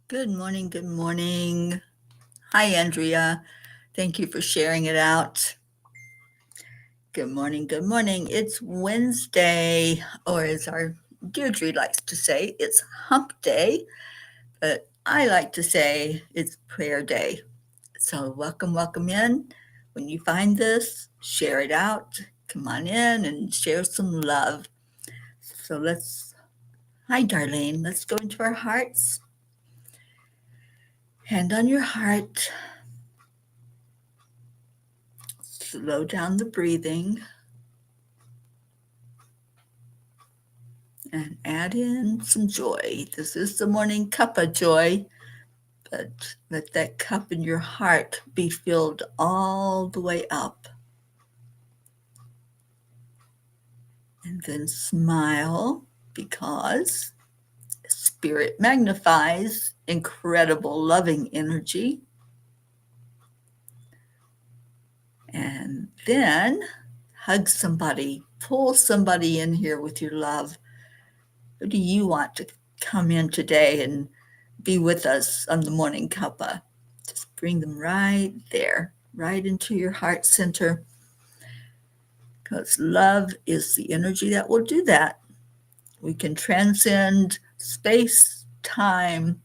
Good morning. Good morning. Hi, Andrea. Thank you for sharing it out. Good morning. Good morning. It's Wednesday, or as our Deirdre likes to say, it's hump day, but I like to say it's prayer day. So, welcome in. When you find this, share it out. Come on in and share some love. So, hi, Darlene. Let's go into our hearts. Hand on your heart. Slow down the breathing and add in some joy. This is the Morning Cuppa Joy, but let that cup in your heart be filled all the way up. And then smile, because Spirit magnifies incredible loving energy. And then hug somebody, pull somebody in here with your love. Who do you want to come in today and be with us on the Morning Cuppa? Just bring them right there, right into your heart center, because love is the energy that will do that. We can transcend space, time,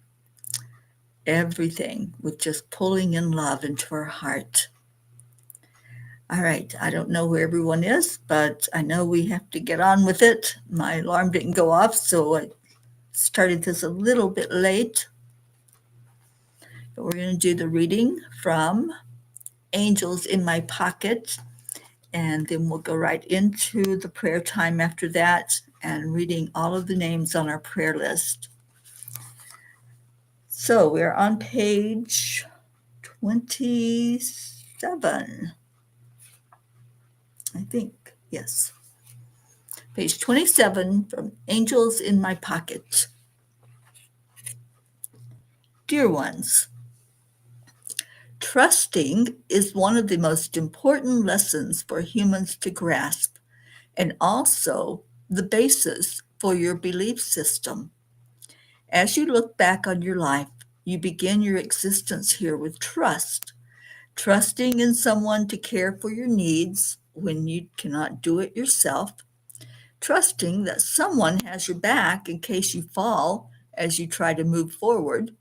everything with just pulling in love into our heart. All right, I don't know where everyone is, but I know we have to get on with it. My alarm didn't go off, so I started this a little bit late. But we're going to do the reading from Angels in My Pocket, and then we'll go right into the prayer time after that and reading all of the names on our prayer list. So we're on page 27. I think, yes. Page 27 from Angels in My Pocket. Dear ones, trusting is one of the most important lessons for humans to grasp, and also the basis for your belief system. As you look back on your life, you begin your existence here with trust, trusting in someone to care for your needs when you cannot do it yourself, trusting that someone has your back in case you fall as you try to move forward.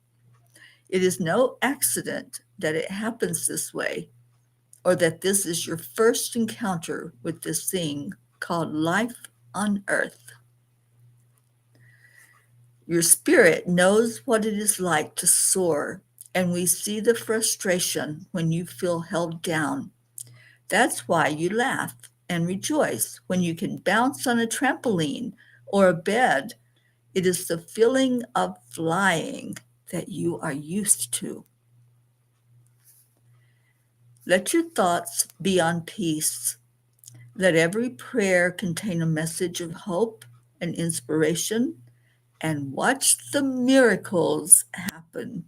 It is no accident that it happens this way, or that this is your first encounter with this thing called life on earth. Your spirit knows what it is like to soar, and we see the frustration when you feel held down. That's why you laugh and rejoice when you can bounce on a trampoline or a bed. It is the feeling of flying that you are used to. Let your thoughts be on peace. Let every prayer contain a message of hope and inspiration, and watch the miracles happen.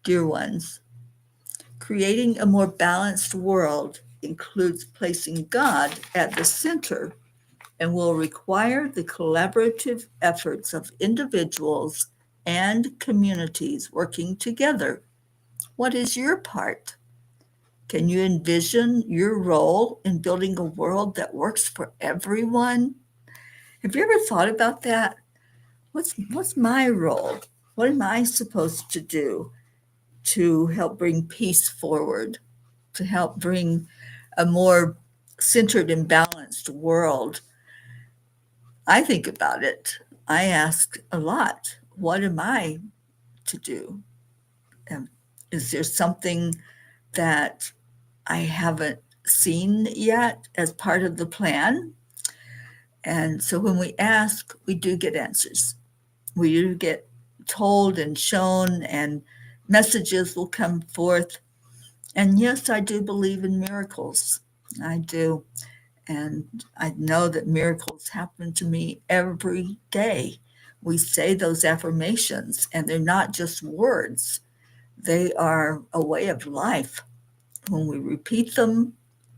Dear ones, creating a more balanced world includes placing God at the center and will require the collaborative efforts of individuals and communities working together. What is your part? Can you envision your role in building a world that works for everyone? Have you ever thought about that? What's my role? What am I supposed to do to help bring peace forward, to help bring a more centered and balanced world? I think about it. I ask a lot, what am I to do? Is there something that I haven't seen yet as part of the plan? And so when we ask, we do get answers. We do get told and shown, and messages will come forth. And yes, I do believe in miracles. I do. And I know that miracles happen to me every day. We say those affirmations, and they're not just words, they are a way of life. When we repeat them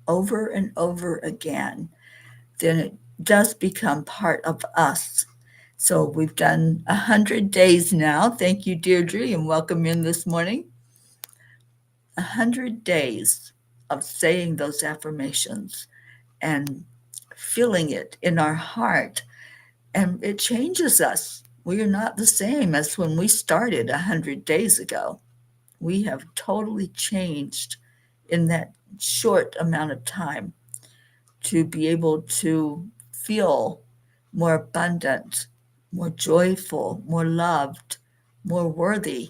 over and over again, then it does become part of us. So we've done 100 days now. Thank you, Deirdre, and welcome in this morning. 100 days of saying those affirmations and feeling it in our heart. And it changes us. We are not the same as when we started 100 days ago. We have totally changed in that short amount of time to be able to feel more abundant, more joyful, more loved, more worthy.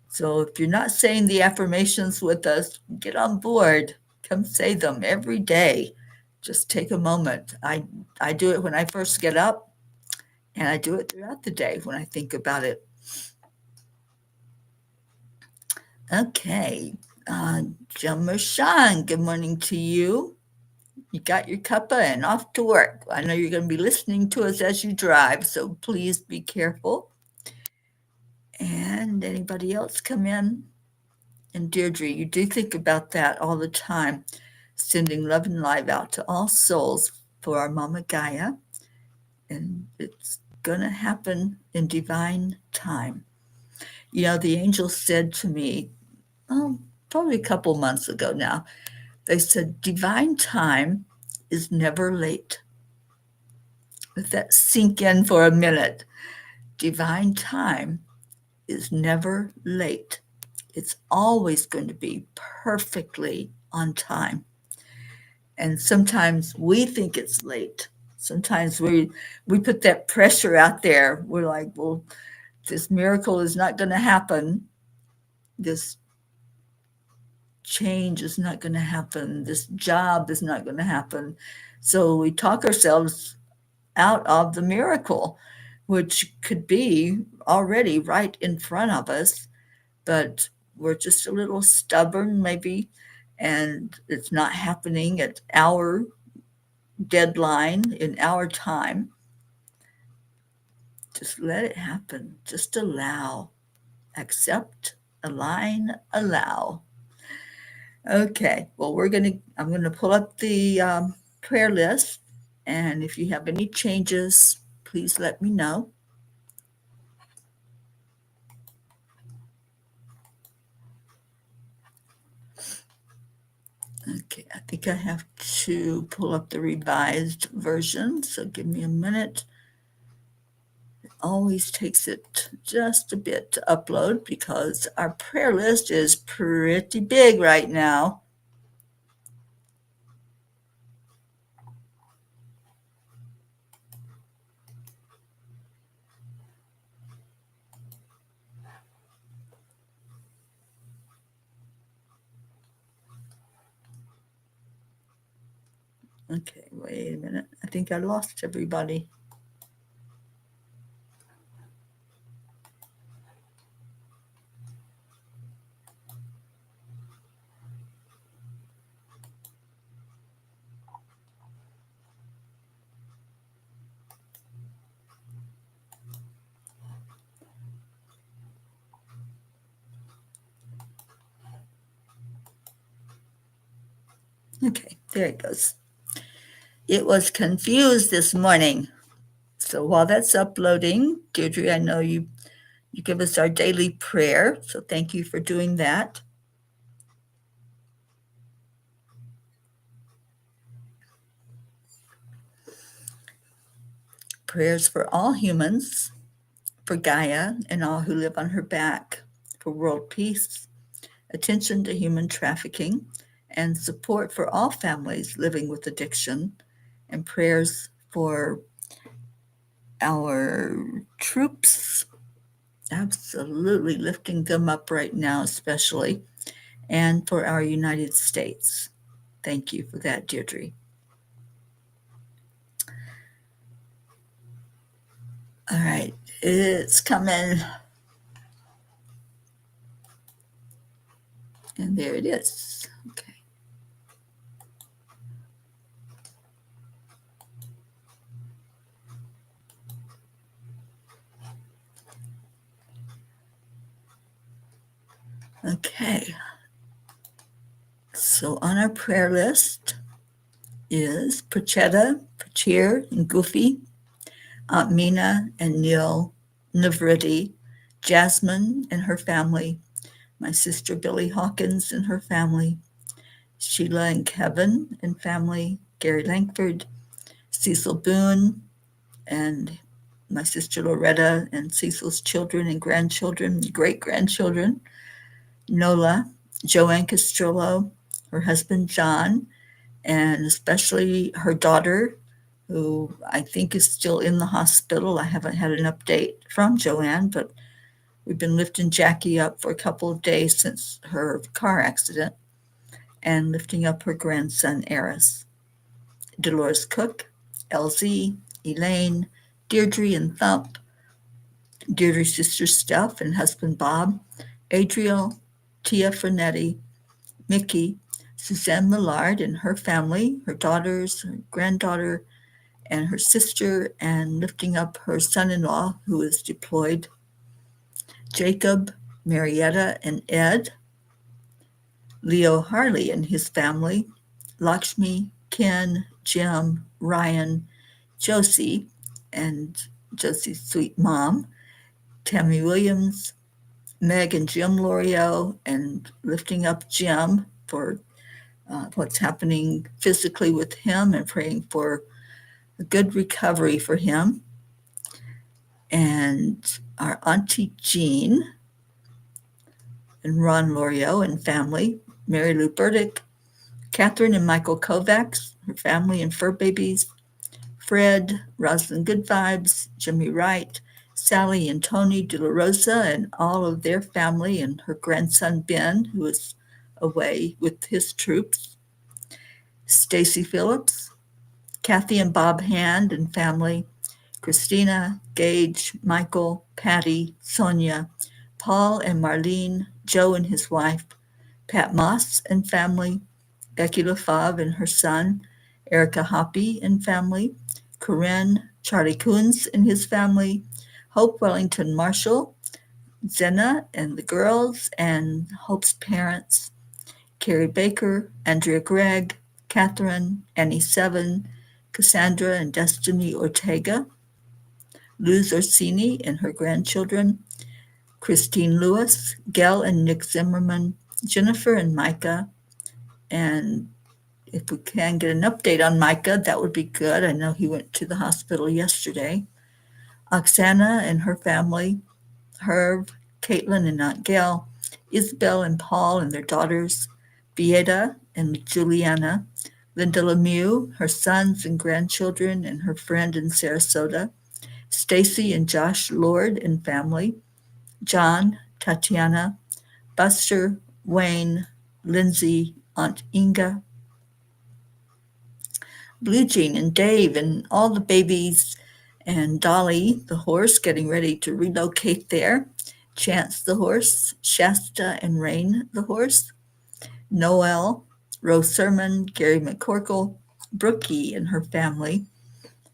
So if you're not saying the affirmations with us, get on board. Come say them every day. Just take a moment. I do it when I first get up, and I do it throughout the day when I think about it. Okay. Jummer Sean, good morning to you. You got your cuppa and off to work. I know you're going to be listening to us as you drive, so please be careful. And anybody else come in? And Deirdre, you do think about that all the time, sending love and light out to all souls for our Mama Gaia. And it's going to happen in divine time. You know, the angels said to me, probably a couple months ago now, they said, divine time is never late. Let that sink in for a minute. Divine time is never late. It's always going to be perfectly on time. And sometimes we think it's late. Sometimes we put that pressure out there. We're like, well, this miracle is not going to happen. This change is not going to happen. This job is not going to happen. So we talk ourselves out of the miracle, which could be already right in front of us, but we're just a little stubborn maybe, and it's not happening at our deadline in our time. Just let it happen. Just allow, accept, align, allow. Okay, well, I'm going to pull up the prayer list, and if you have any changes, please let me know. Okay, I think I have to pull up the revised version, so give me a minute. It always takes it just a bit to upload because our prayer list is pretty big right now. Okay, wait a minute. I think I lost everybody. Okay, there it goes. It was confused this morning. So while that's uploading, Deirdre, I know you give us our daily prayer. So thank you for doing that. Prayers for all humans, for Gaia and all who live on her back, for world peace, attention to human trafficking, and support for all families living with addiction, and prayers for our troops, absolutely lifting them up right now, especially, and for our United States. Thank you for that, Deirdre. All right, it's coming. And there it is. Okay. Okay. So on our prayer list is Prachetta, Pachir, and Goofy, Aunt Mina and Neil Navriti, Jasmine and her family, my sister Billy Hawkins and her family, Sheila and Kevin and family, Gary Langford, Cecil Boone, and my sister Loretta and Cecil's children and grandchildren, great-grandchildren, Nola, Joanne Castrillo, her husband John, and especially her daughter, who I think is still in the hospital. I haven't had an update from Joanne, but we've been lifting Jackie up for a couple of days since her car accident and lifting up her grandson, Eris. Dolores Cook, LZ, Elaine, Deirdre and Thump, Deirdre's sister Steph and husband Bob, Adriel, Tia Fernetti, Mickey, Suzanne Millard and her family, her daughters, her granddaughter, and her sister, and lifting up her son-in-law who is deployed, Jacob, Marietta, and Ed, Leo Harley and his family, Lakshmi, Ken, Jim, Ryan, Josie, and Josie's sweet mom, Tammy Williams, Meg and Jim Lorio, and lifting up Jim for what's happening physically with him and praying for a good recovery for him. And our Auntie Jean and Ron Lorio and family, Mary Lou Burdick, Catherine and Michael Kovacs, her family and fur babies, Fred, Rosalind Good Vibes, Jimmy Wright, Sally and Tony De La Rosa and all of their family, and her grandson Ben, who is away with his troops, Stacy Phillips, Kathy and Bob Hand and family, Christina, Gage, Michael, Patty, Sonia, Paul and Marlene, Joe and his wife, Pat Moss and family, Becky LaFave and her son, Erica Hoppy and family, Corinne, Charlie Coons and his family, Hope Wellington Marshall, Zena and the girls, and Hope's parents, Carrie Baker, Andrea Gregg, Catherine, Annie Seven, Cassandra and Destiny Ortega, Luz Orsini and her grandchildren, Christine Lewis, Gail and Nick Zimmerman, Jennifer and Micah, and if we can get an update on Micah, that would be good. I know he went to the hospital yesterday. Oksana and her family, Herb, Caitlin and Aunt Gail, Isabel and Paul and their daughters, Vieta and Juliana, Linda Lemieux, her sons and grandchildren, and her friend in Sarasota, Stacy and Josh Lord and family, John, Tatiana, Buster, Wayne, Lindsay, Aunt Inga, Blue Jean and Dave and all the babies, and Dolly, the horse, getting ready to relocate there, Chance the horse, Shasta and Rain the horse, Noel, Rose Sermon, Gary McCorkle, Brookie and her family,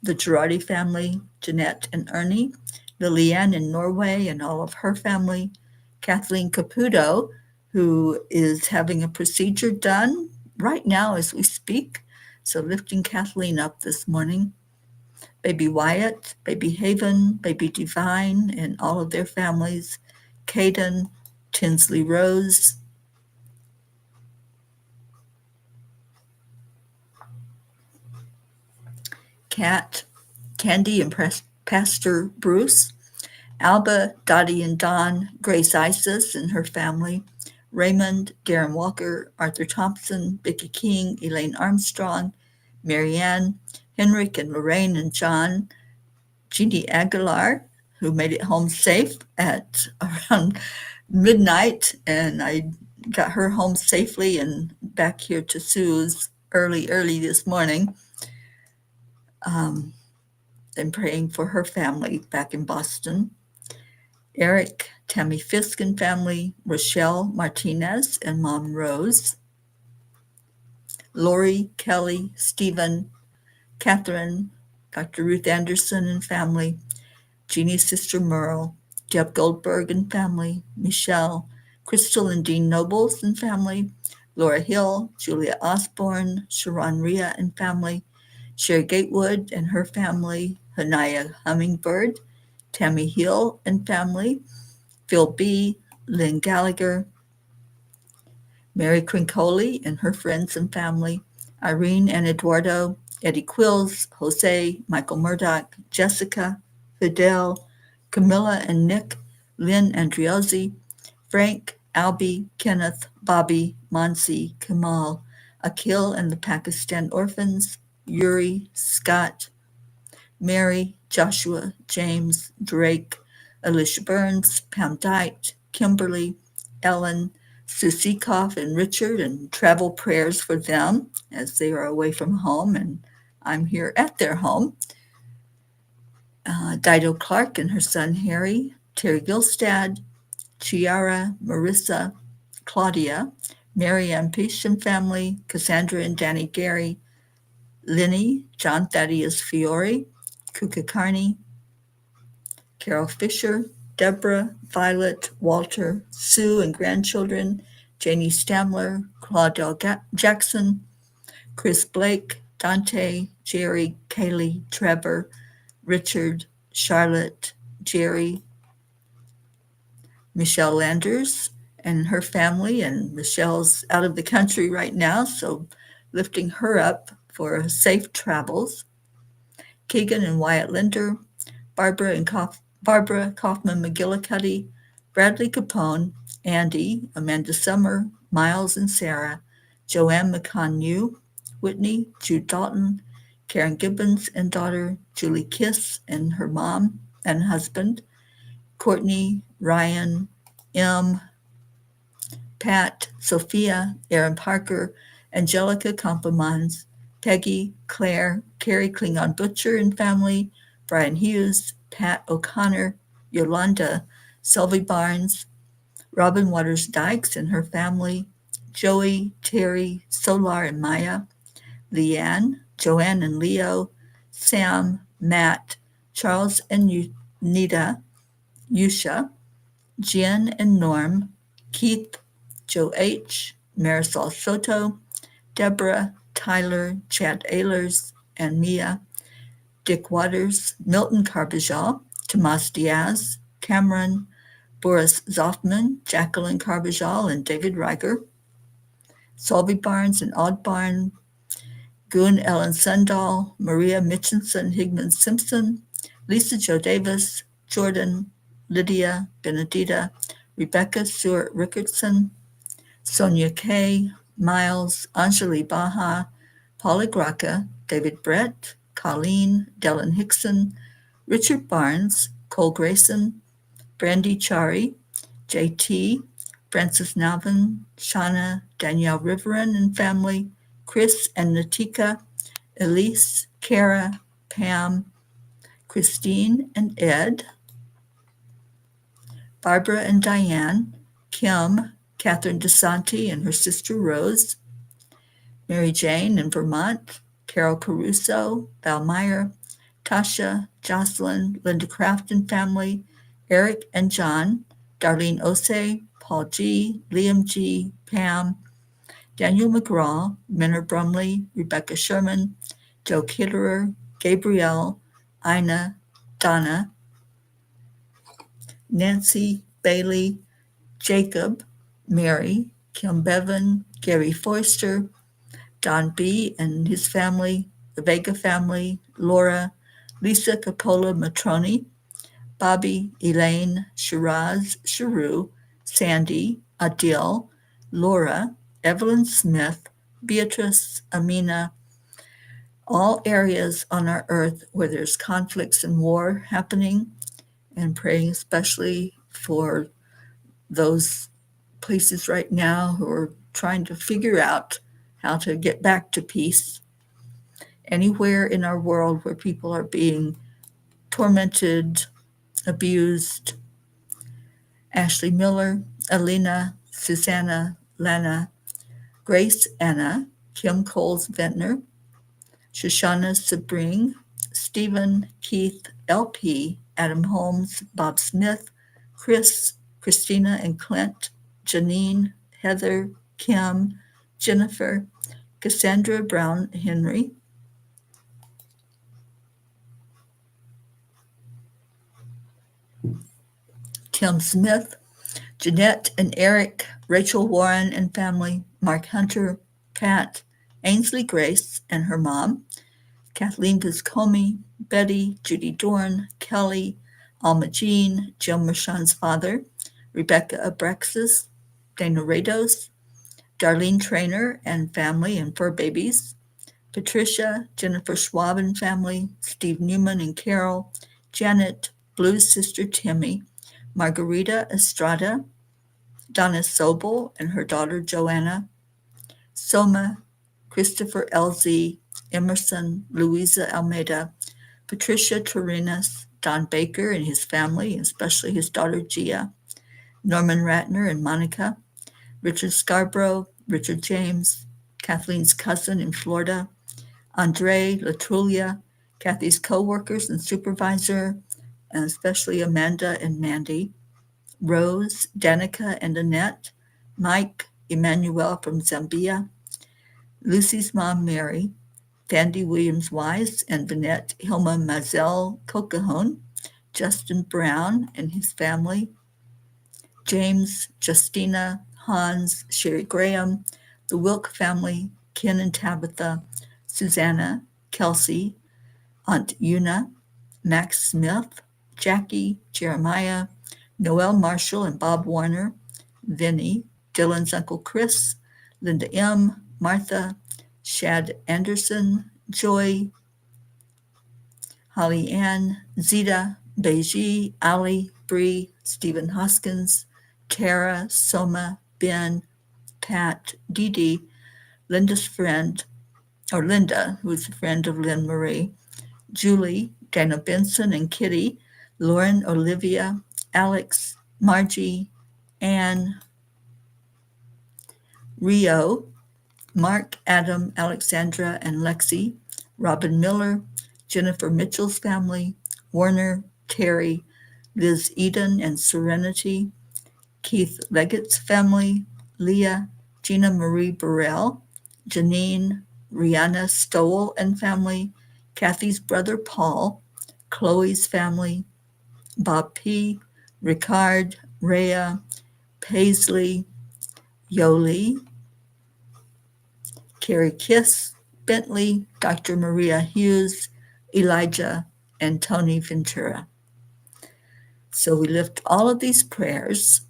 the Girardi family, Jeanette and Ernie, Liliane in Norway and all of her family, Kathleen Caputo, who is having a procedure done right now as we speak. So lifting Kathleen up this morning. Baby Wyatt, Baby Haven, Baby Divine, and all of their families, Caden, Tinsley Rose, Kat, Candy and Pastor Bruce, Alba, Dottie and Don, Grace Isis and her family, Raymond, Darren Walker, Arthur Thompson, Vicki King, Elaine Armstrong, Marianne, Henrik and Lorraine and John, Jeannie Aguilar, who made it home safe at around midnight, and I got her home safely and back here to Sue's early this morning. And praying for her family back in Boston. Eric, Tammy Fisk and family, Rochelle Martinez and Mom Rose, Lori, Kelly, Stephen, Catherine, Dr. Ruth Anderson and family, Jeannie's sister Merle, Deb Goldberg and family, Michelle, Crystal and Dean Nobles and family, Laura Hill, Julia Osborne, Sharon Rhea and family, Sherry Gatewood and her family, Hanaya Hummingbird, Tammy Hill and family, Phil B., Lynn Gallagher, Mary Crincoli and her friends and family, Irene and Eduardo, Eddie Quills, Jose, Michael Murdoch, Jessica, Fidel, Camilla and Nick, Lynn Andriozzi, Frank, Albie, Kenneth, Bobby, Monsi, Kamal, Akil and the Pakistan Orphans, Yuri, Scott, Mary, Joshua, James, Drake, Alicia Burns, Pam Dyke, Kimberly, Ellen, Susie Koff, and Richard, and travel prayers for them as they are away from home, and I'm here at their home. Dido Clark and her son Harry, Terry Gilstad, Chiara, Marissa, Claudia, Mary Ann Pish and family, Cassandra and Danny Gary, Linny, John Thaddeus Fiore, Kuka Carney, Carol Fisher, Deborah, Violet, Walter, Sue and grandchildren, Janie Stamler, Claudel Jackson, Chris Blake, Dante, Jerry, Kaylee, Trevor, Richard, Charlotte, Jerry, Michelle Landers and her family, and Michelle's out of the country right now, so lifting her up for safe travels. Keegan and Wyatt Linder, Barbara Kaufman McGillicuddy, Bradley Capone, Andy, Amanda Summer, Miles and Sarah, Joanne McConnew, Whitney, Jude Dalton, Karen Gibbons and daughter, Julie Kiss and her mom and husband, Courtney, Ryan, M, Pat, Sophia, Aaron Parker, Angelica Complimans, Peggy, Claire, Carrie Klingon Butcher and family, Brian Hughes, Pat O'Connor, Yolanda, Sylvie Barnes, Robin Waters Dykes and her family, Joey, Terry, Solar and Maya, Leanne, Joanne and Leo, Sam, Matt, Charles and Nita, Yusha, Jen and Norm, Keith, Joe H., Marisol Soto, Deborah, Tyler, Chad Ehlers, and Mia, Dick Waters, Milton Carbajal, Tomas Diaz, Cameron, Boris Zoffman, Jacqueline Carbajal, and David Reiger, Solby Barnes and Odd Barn, Goon Ellen Sundahl, Maria Mitchinson Higman Simpson, Lisa Jo Davis, Jordan, Lydia Benedita, Rebecca Stewart Rickardson, Sonia Kay, Miles, Anjali Baha, Paula Graca, David Brett, Colleen, Dellen Hickson, Richard Barnes, Cole Grayson, Brandy Chari, JT, Francis Navin, Shauna, Danielle Riverin and family, Chris and Natika, Elise, Kara, Pam, Christine and Ed, Barbara and Diane, Kim, Catherine DeSanti and her sister Rose, Mary Jane in Vermont, Carol Caruso, Val Meyer, Tasha, Jocelyn, Linda Kraft and family, Eric and John, Darlene Osei, Paul G., Liam G., Pam, Daniel McGraw, Minner Brumley, Rebecca Sherman, Joe Kitterer, Gabrielle, Ina, Donna, Nancy, Bailey, Jacob, Mary, Kim Bevan, Gary Foister, Don B. and his family, the Vega family, Laura, Lisa Capola Matroni, Bobby, Elaine, Shiraz, Sharu, Sandy, Adil, Laura, Evelyn Smith, Beatrice, Amina, all areas on our earth where there's conflicts and war happening, and praying especially for those places right now who are trying to figure out how to get back to peace. Anywhere in our world where people are being tormented, abused. Ashley Miller, Alina, Susanna, Lana, Grace Anna, Kim Coles Ventnor, Shoshana Sabring, Stephen, Keith, LP, Adam Holmes, Bob Smith, Chris, Christina and Clint, Janine, Heather, Kim, Jennifer, Cassandra Brown Henry, Tim Smith, Jeanette and Eric, Rachel Warren and family, Mark Hunter, Pat, Ainsley Grace and her mom, Kathleen Viscomi, Betty, Judy Dorn, Kelly, Alma Jean, Jim Mershon's father, Rebecca Abrexis, Dana Rados, Darlene Trainer and family and fur babies, Patricia, Jennifer Schwab and family, Steve Newman and Carol, Janet, Blue's sister Timmy, Margarita Estrada, Donna Sobel and her daughter Joanna, Soma, Christopher LZ, Emerson, Louisa Almeida, Patricia Torinas, Don Baker and his family, especially his daughter Gia, Norman Ratner and Monica, Richard Scarborough, Richard James, Kathleen's cousin in Florida, Andre Latrulia, Kathy's co-workers and supervisor, and especially Amanda and Mandy, Rose, Danica and Annette, Mike, Emmanuel from Zambia, Lucy's mom Mary, Fandy Williams-Wise and Vanette Hilma Mazel Cocajon, Justin Brown and his family, James, Justina, Hans, Sherry Graham, the Wilk family, Ken and Tabitha, Susanna, Kelsey, Aunt Una, Max Smith, Jackie, Jeremiah, Noel Marshall and Bob Warner, Vinny, Dylan's Uncle Chris, Linda M., Martha, Shad Anderson, Joy, Holly Ann, Zita, Beiji, Ali, Bree, Stephen Hoskins, Tara, Soma, Ben, Pat, Dee Dee, Linda's friend, or Linda, who is a friend of Lynn Marie, Julie, Dana Benson and Kitty, Lauren, Olivia, Alex, Margie, Anne, Rio, Mark, Adam, Alexandra, and Lexi, Robin Miller, Jennifer Mitchell's family, Warner, Terry, Liz Eden and Serenity, Keith Leggett's family, Leah, Gina Marie Burrell, Janine, Rihanna Stowell and family, Kathy's brother Paul, Chloe's family, Bob P., Ricard, Rhea, Paisley, Yoli, Carrie Kiss, Bentley, Dr. Maria Hughes, Elijah, and Tony Ventura. So we lift all of these prayers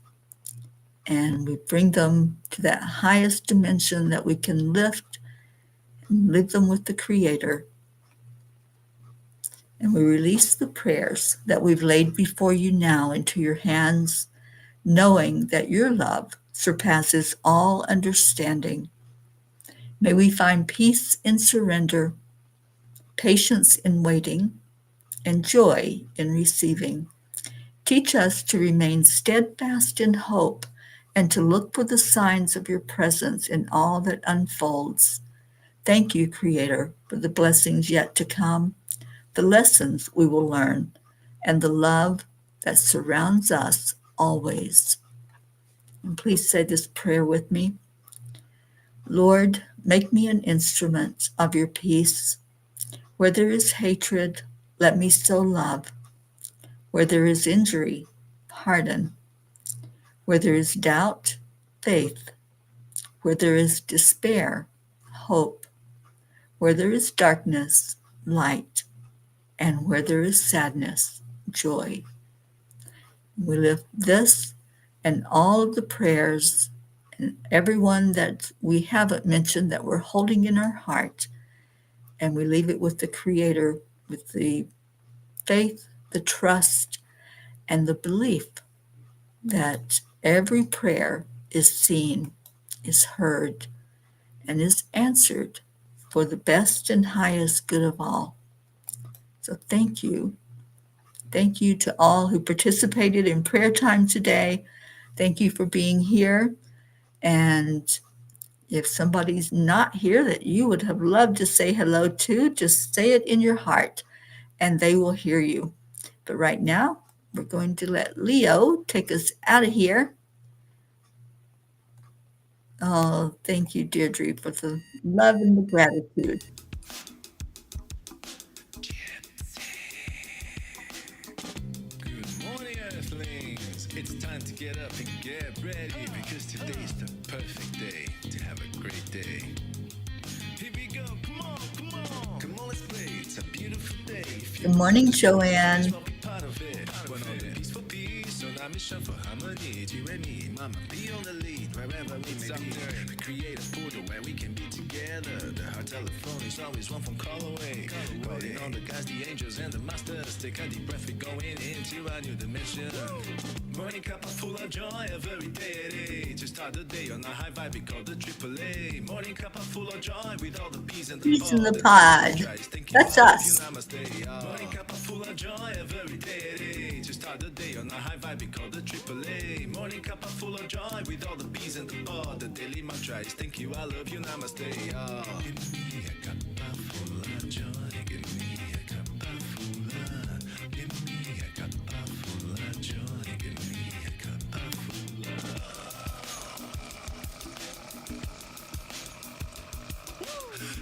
and we bring them to that highest dimension that we can lift and leave them with the Creator. And we release the prayers that we've laid before you now into your hands, knowing that your love surpasses all understanding. May we find peace in surrender, patience in waiting, and joy in receiving. Teach us to remain steadfast in hope and to look for the signs of your presence in all that unfolds. Thank you, Creator, for the blessings yet to come, the lessons we will learn, and the love that surrounds us always. And please say this prayer with me. Lord, make me an instrument of your peace. Where there is hatred, let me sow love. Where there is injury, pardon. Where there is doubt, faith. Where there is despair, hope. Where there is darkness, light. And where there is sadness, joy. We lift this and all of the prayers and everyone that we haven't mentioned that we're holding in our heart, and we leave it with the Creator, with the faith, the trust, and the belief that every prayer is seen, is heard, and is answered for the best and highest good of all. So thank you. Thank you to all who participated in prayer time today. Thank you for being here. And if somebody's not here that you would have loved to say hello to, just say it in your heart and they will hear you. But right now, we're going to let Leo take us out of here. Oh, thank you, Deirdre, for the love and the gratitude. Good morning, Earthlings, it's time to get up and get ready because today's the perfect day to have a great day. Here we go, come on, come on. Come on, let's play. It's a beautiful day. If Good morning, Joanne. well, be part of it. We're on the peace for peace, on our mission for harmony. You and me, mama, be on the lead wherever we may be. We create a portal where we can be together. The heart telephone is always one phone call away. Calling on the guys, the angels, and the masters. Take a deep breath, we're going into a new dimension. Morning cup full of joy, every day at 8. To start the day on a high vibe, we call the AAA. Morning cup full of joy with all the peas in the Peace pod. in the pod. That's us. Morning cup full of joy, every day at 8. To start the day on a high vibe, we call the AAA. Morning cup full of joy with all the peas in the pod. The daily mantra is thank you, I love you, namaste. Give me a cup full of joy. Give me a cup full of. Give me a cup full of joy. Give me a cup full of.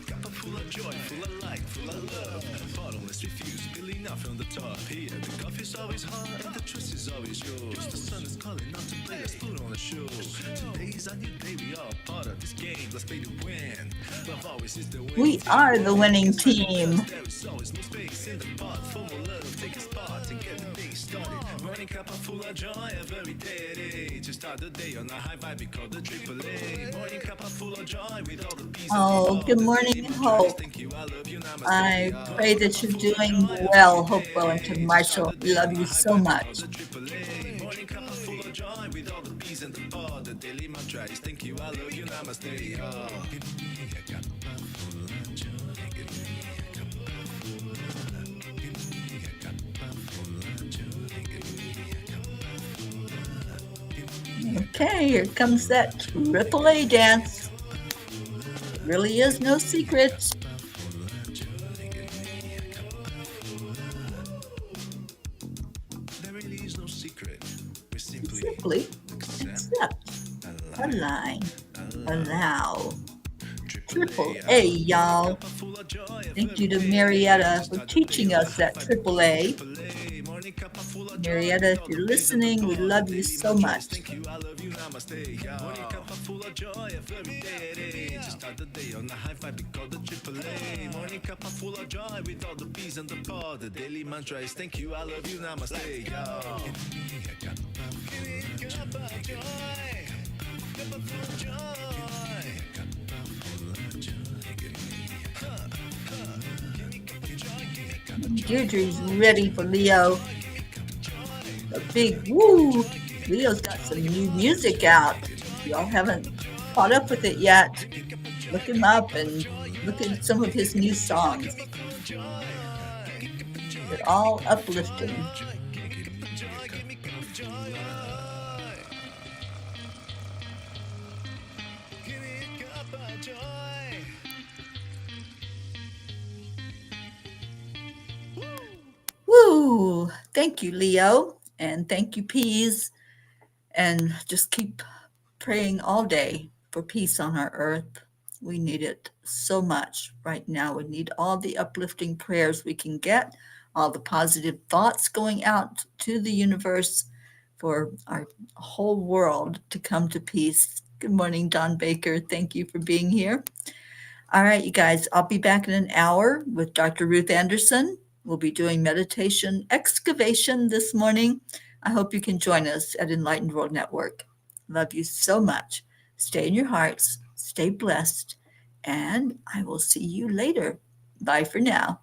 Cup full of joy, full of light, full of love. Bottomless refuse, spilling out from the top. Here, the coffee's always hot and the trust is always yours. The sun is calling out to play, let's put on a show. Today's a new day, we are part of this game. Let's play to win. Love always is the winning We are the winning team. There is always no space in the pot. For more love, take a spot and get the day started. Morning cup full of joy, every day at 8. To start the day on a high vibe, we call the AAA. Morning cup full of joy with all the peace. Oh, good morning, Hope. Thank you, I love you, namaste. I pray that you're doing well, Hope Wellington Marshall. We love you so much. Morning cup full of joy with all the peas in the pod. The daily mantra is thank you, I love you, namaste. Give me a cup full of joy. Give me a cup full of. Give me a cup full of joy. Give me a cup full of. Okay, here comes that AAA dance. It really is no secret. There really is no secret. We Simply accept, align, allow. AAA, y'all. Thank you to Marietta for teaching us that AAA. Marietta, if you're listening, we love you so much. Thank you, I love you, namaste. Morning cup full of joy, every day at 8. To start the day on a high vibe, we call the AAA. Morning cup full of joy with all the peas in the pod. The daily mantra is thank you, I love you, namaste. Give me a cup of joy. Cup of joy. Deirdre's ready for Leo. A big woo! Leo's got some new music out. If y'all haven't caught up with it yet, look him up and look at some of his new songs. They're all uplifting. Woo! Thank you, Leo. And thank you, Peas. And just keep praying all day for peace on our earth. We need it so much right now. We need all the uplifting prayers we can get, all the positive thoughts going out to the universe for our whole world to come to peace. Good morning, Don Baker. Thank you for being here. All right, you guys, I'll be back in an hour with Dr. Ruth Anderson. We'll be doing meditation excavation this morning. I hope you can join us at Enlightened World Network. Love you so much. Stay in your hearts, stay blessed, and I will see you later. Bye for now.